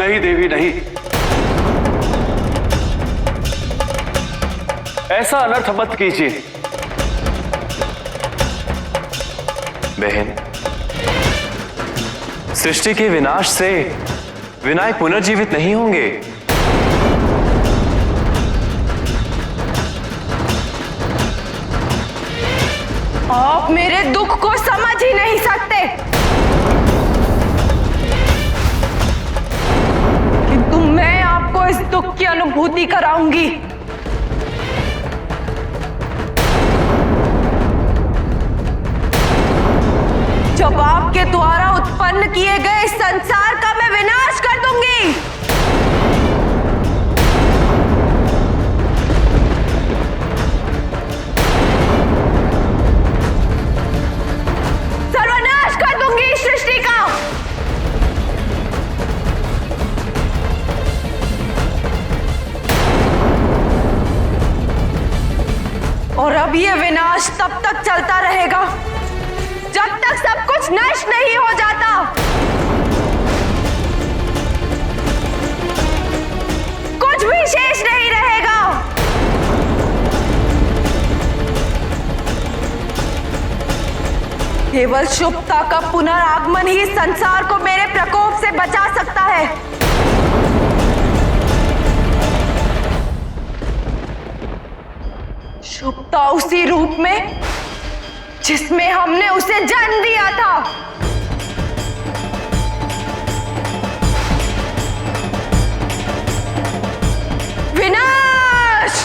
नहीं देवी नहीं, ऐसा अनर्थ मत कीजिए। बहन, सृष्टि के विनाश से विनायक पुनर्जीवित नहीं होंगे। आप मेरे दुख को समझ ही नहीं सकते, किंतु मैं आपको इस दुख की अनुभूति कराऊंगी। जब आपके द्वारा उत्पन्न किए गए इस संसार का मैं विनाश कर दूंगी। सर्वनाश कर दूंगी इस सृष्टि का। और अब यह विनाश तब तक चलता रहेगा जब तक सब कुछ नष्ट नहीं हो जाता। कुछ भी शेष नहीं रहेगा। केवल शुभता का पुनरागमन ही संसार को मेरे प्रकोप से बचा सकता है। शुभता उसी रूप में जिसमें हमने उसे जन्म दिया था। विनाश!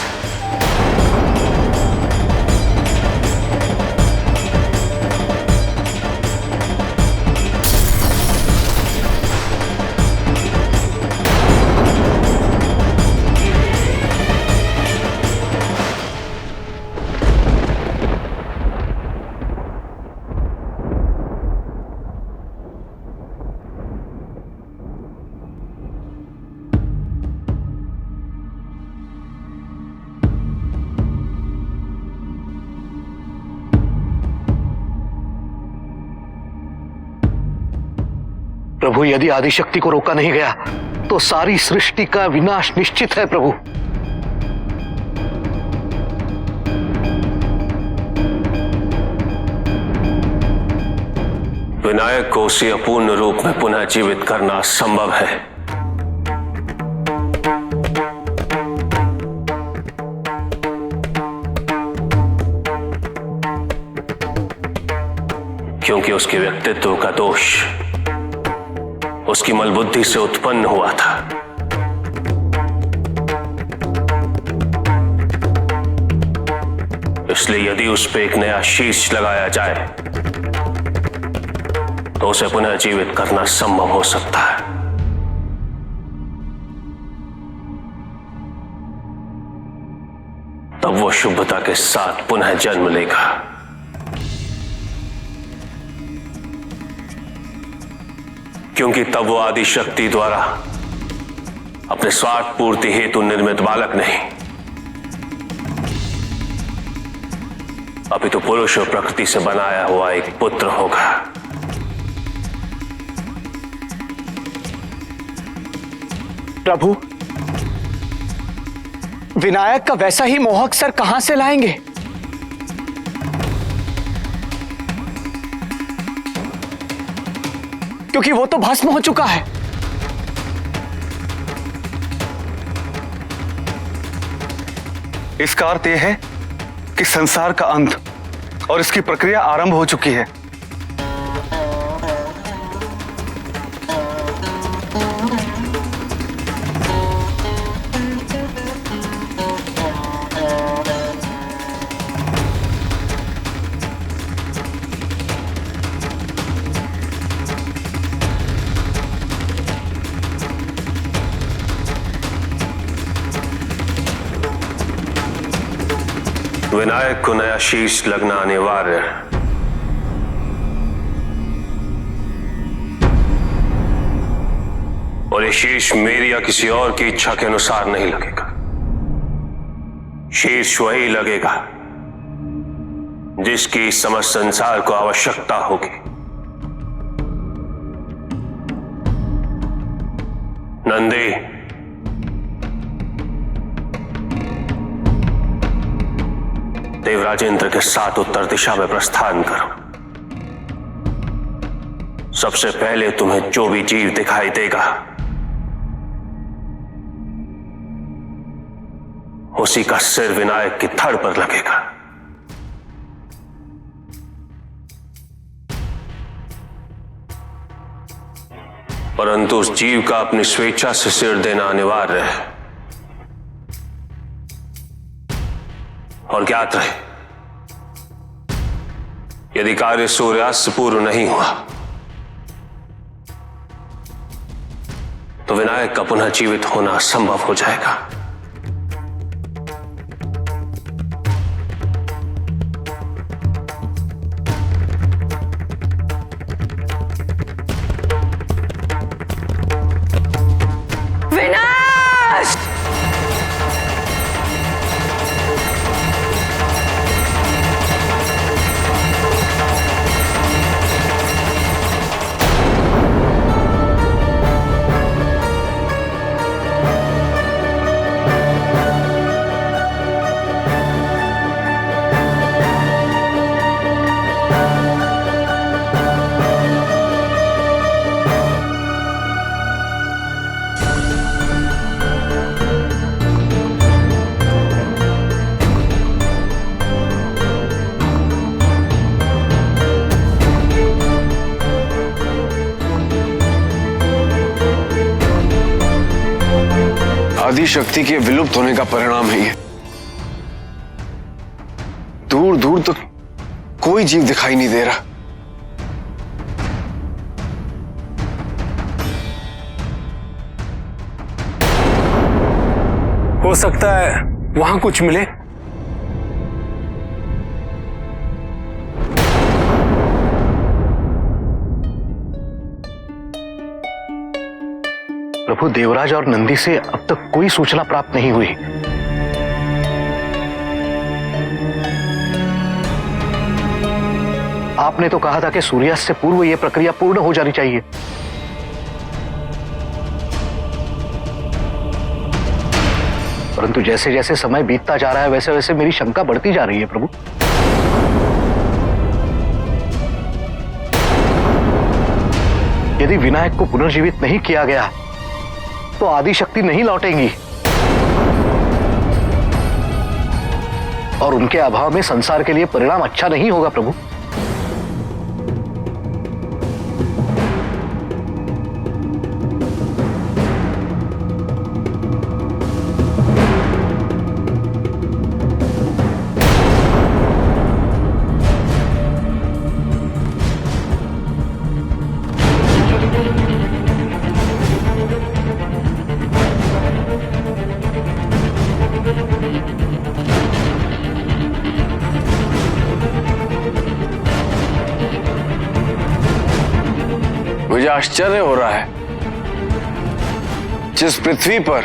प्रभु, यदि आदिशक्ति को रोका नहीं गया तो सारी सृष्टि का विनाश निश्चित है प्रभु। विनायक को उसी अपूर्ण रूप में पुनः जीवित करना संभव है। क्योंकि उसके व्यक्तित्व का दोष उसकी मलबुद्धि से उत्पन्न हुआ था। इसलिए यदि उस पर एक नया शीश लगाया जाए तो उसे पुनः जीवित करना संभव हो सकता है। तब वो शुभता के साथ पुनः जन्म लेगा। क्योंकि तब वो आदिशक्ति द्वारा अपने स्वार्थ पूर्ति हेतु निर्मित बालक नहीं, अपितु पुरुष और प्रकृति से बनाया हुआ एक पुत्र होगा। प्रभु, विनायक का वैसा ही मोहक सर कहां से लाएंगे? क्योंकि वो तो भस्म हो चुका है। इसका अर्थ यह है कि संसार का अंत और इसकी प्रक्रिया आरंभ हो चुकी है। विनायक को नया शीश लगना अनिवार्य है। और ये शीश मेरी या किसी और की इच्छा के अनुसार नहीं लगेगा। शीश वही लगेगा जिसकी समस्त संसार को आवश्यकता होगी। नंदी, देवराजेंद्र के साथ उत्तर दिशा में प्रस्थान करो। सबसे पहले तुम्हें जो भी जीव दिखाई देगा उसी का सिर विनायक की धड़ पर लगेगा। परंतु उस जीव का अपनी स्वेच्छा से सिर देना अनिवार्य है। और ज्ञात रहे, यदि कार्य सूर्यास्त से पूर्व नहीं हुआ तो विनायक का पुनः जीवित होना असंभव हो जाएगा। विनाश! आदि शक्ति के विलुप्त होने का परिणाम है ये। दूर दूर तक कोई जीव दिखाई नहीं दे रहा। हो सकता है वहां कुछ मिले। प्रभु, देवराज और नंदी से अब तक कोई सूचना प्राप्त नहीं हुई। आपने तो कहा था कि सूर्यास्त से पूर्व यह प्रक्रिया पूर्ण हो जानी चाहिए। परंतु जैसे जैसे समय बीतता जा रहा है वैसे वैसे मेरी शंका बढ़ती जा रही है प्रभु। यदि विनायक को पुनर्जीवित नहीं किया गया तो आदि शक्ति नहीं लौटेंगी और उनके अभाव में संसार के लिए परिणाम अच्छा नहीं होगा प्रभु। मुझे आश्चर्य हो रहा है, जिस पृथ्वी पर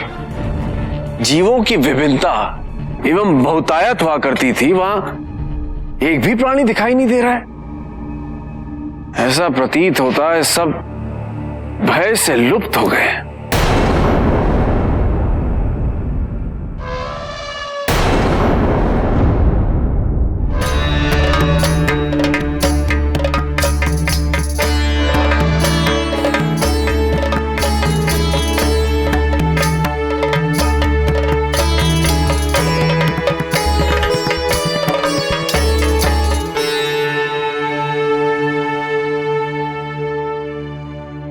जीवों की विभिन्नता एवं बहुतायत हुआ करती थी वहां एक भी प्राणी दिखाई नहीं दे रहा है। ऐसा प्रतीत होता है सब भय से लुप्त हो गए।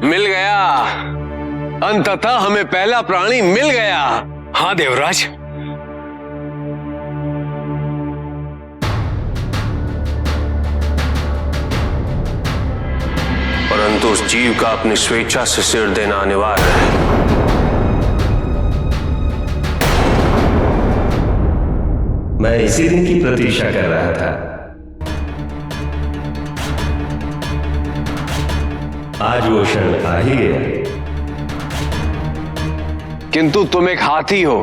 मिल गया, अंततः हमें पहला प्राणी मिल गया। हाँ देवराज, परंतु उस जीव का अपनी स्वेच्छा से सिर देना अनिवार्य है। मैं इसी दिन की प्रतीक्षा कर रहा था। आज वो क्षण आ ही गया। किंतु तुम एक हाथी हो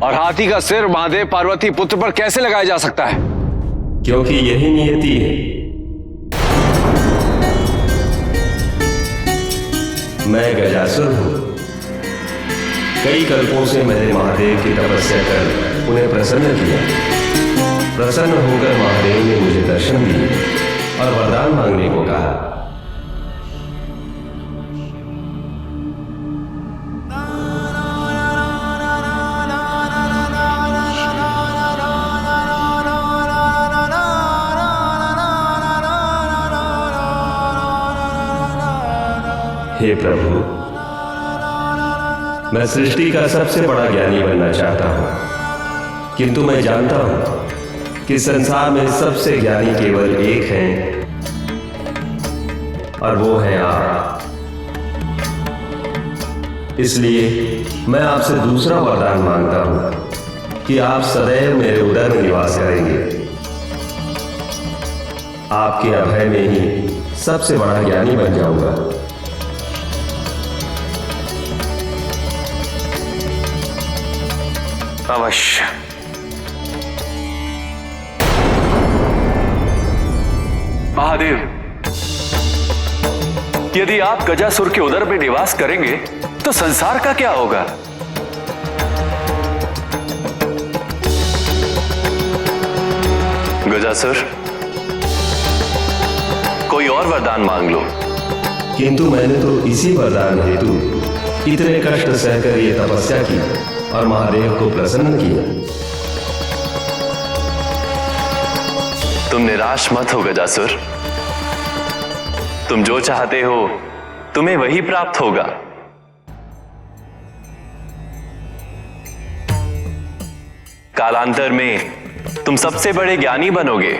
और हाथी का सिर महादेव पार्वती पुत्र पर कैसे लगाया जा सकता है? क्योंकि यही नियति है। मैं गजासुर हूं। कई कल्पों से मैंने महादेव की तपस्या कर उन्हें प्रसन्न किया। प्रसन्न होकर महादेव ने मुझे दर्शन दिए और वरदान मांगने को कहा। हे प्रभु, मैं सृष्टि का सबसे बड़ा ज्ञानी बनना चाहता हूं, किंतु मैं जानता हूं कि संसार में सबसे ज्ञानी केवल एक हैं और वो है आप। इसलिए मैं आपसे दूसरा वरदान मांगता हूं कि आप सदैव मेरे उदर में निवास करेंगे। आपके अभय में ही सबसे बड़ा ज्ञानी बन जाऊंगा। अवश्य। महादेव, यदि आप गजासुर के उदर में निवास करेंगे तो संसार का क्या होगा? गजासुर, कोई और वरदान मांग लो। किंतु मैंने तो इसी वरदान हेतु इतने कष्ट सहकर ये तपस्या की और महादेव को प्रसन्न किया। तुम निराश मत हो गजासुर। तुम जो चाहते हो तुम्हें वही प्राप्त होगा। कालांतर में तुम सबसे बड़े ज्ञानी बनोगे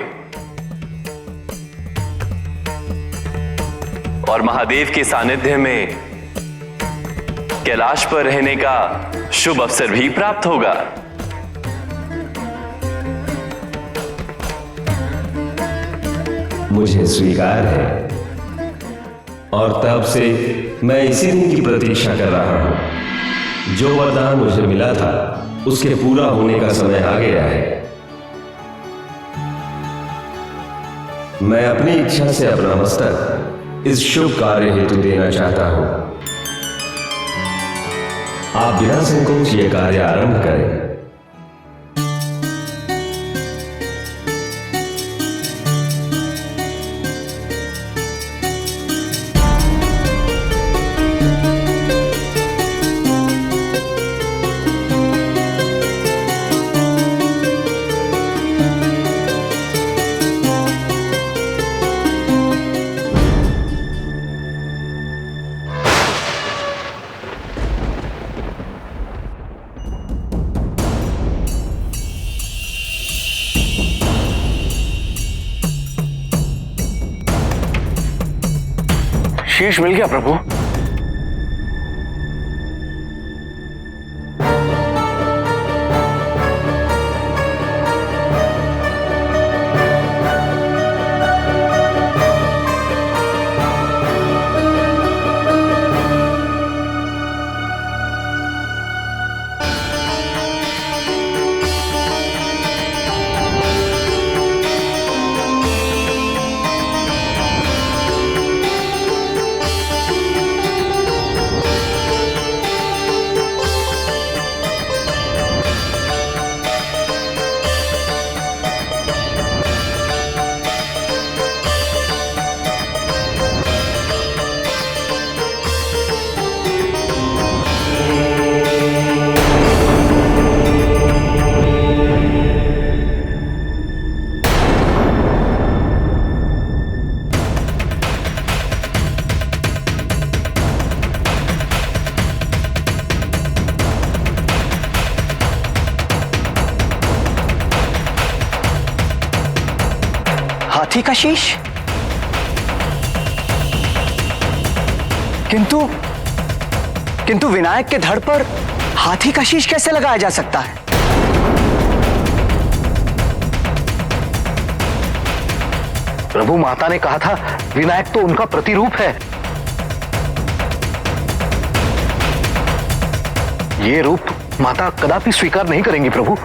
और महादेव के सानिध्य में कैलाश पर रहने का शुभ अवसर भी प्राप्त होगा। मुझे स्वीकार है और तब से मैं इसी दिन की प्रतीक्षा कर रहा हूं। जो वरदान मुझे मिला था उसके पूरा होने का समय आ गया है। मैं अपनी इच्छा से अपना मस्तक इस शुभ कार्य हेतु देना चाहता हूं। आप बिना संकोच ये कार्य आरंभ करें। शीश मिल गया प्रभु। हाथी का शीश? किंतु विनायक के धड़ पर हाथी का शीश कैसे लगाया जा सकता है? प्रभु, माता ने कहा था विनायक तो उनका प्रतिरूप है। ये रूप माता कदापि स्वीकार नहीं करेंगी प्रभु।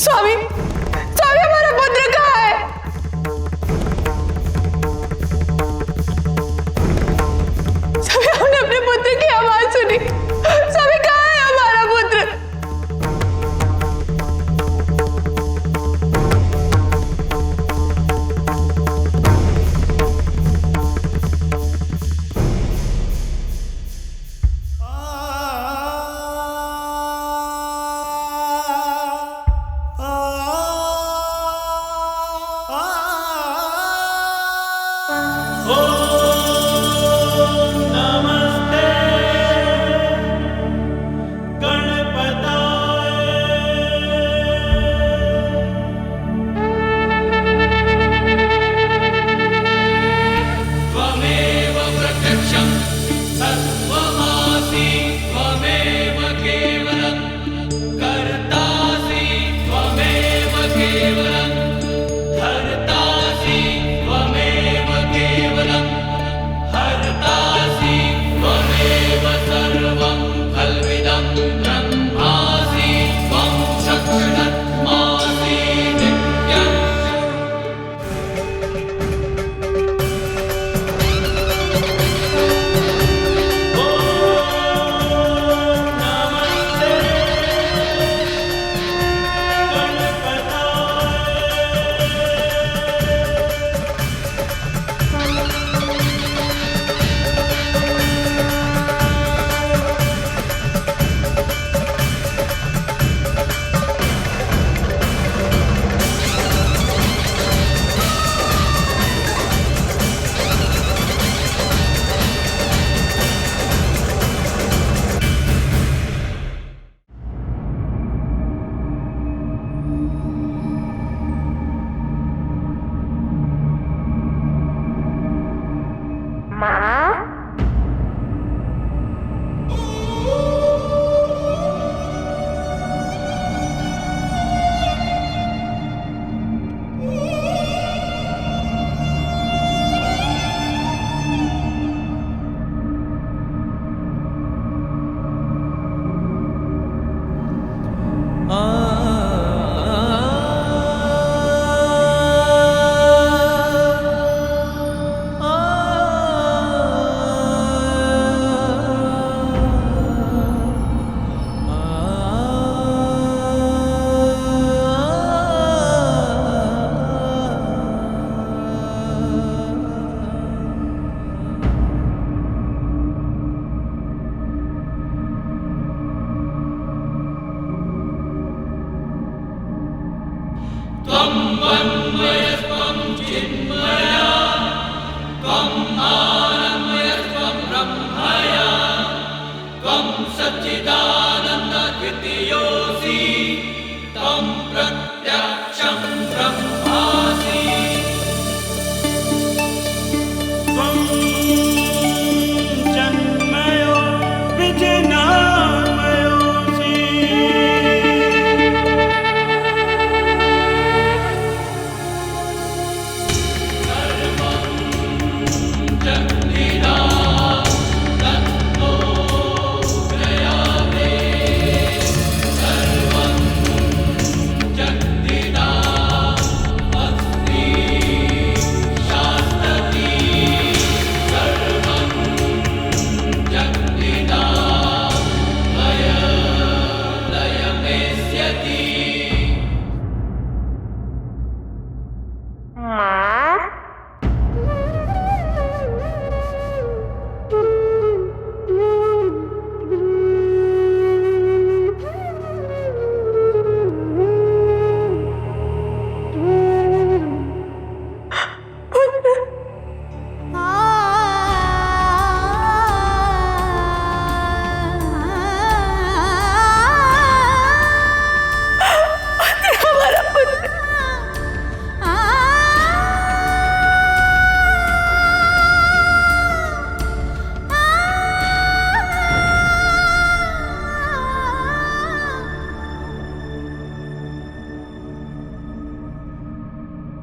स्वामी, स्वामी हमारा पुत्र कहाँ है?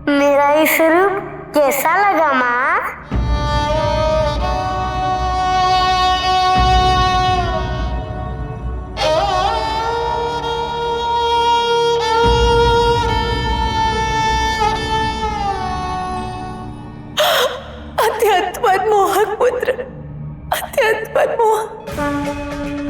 मेरा ये स्वरूप कैसा लगा माँ? अत्यंत मनमोहक पुत्र, अत्यंत मनमोहक।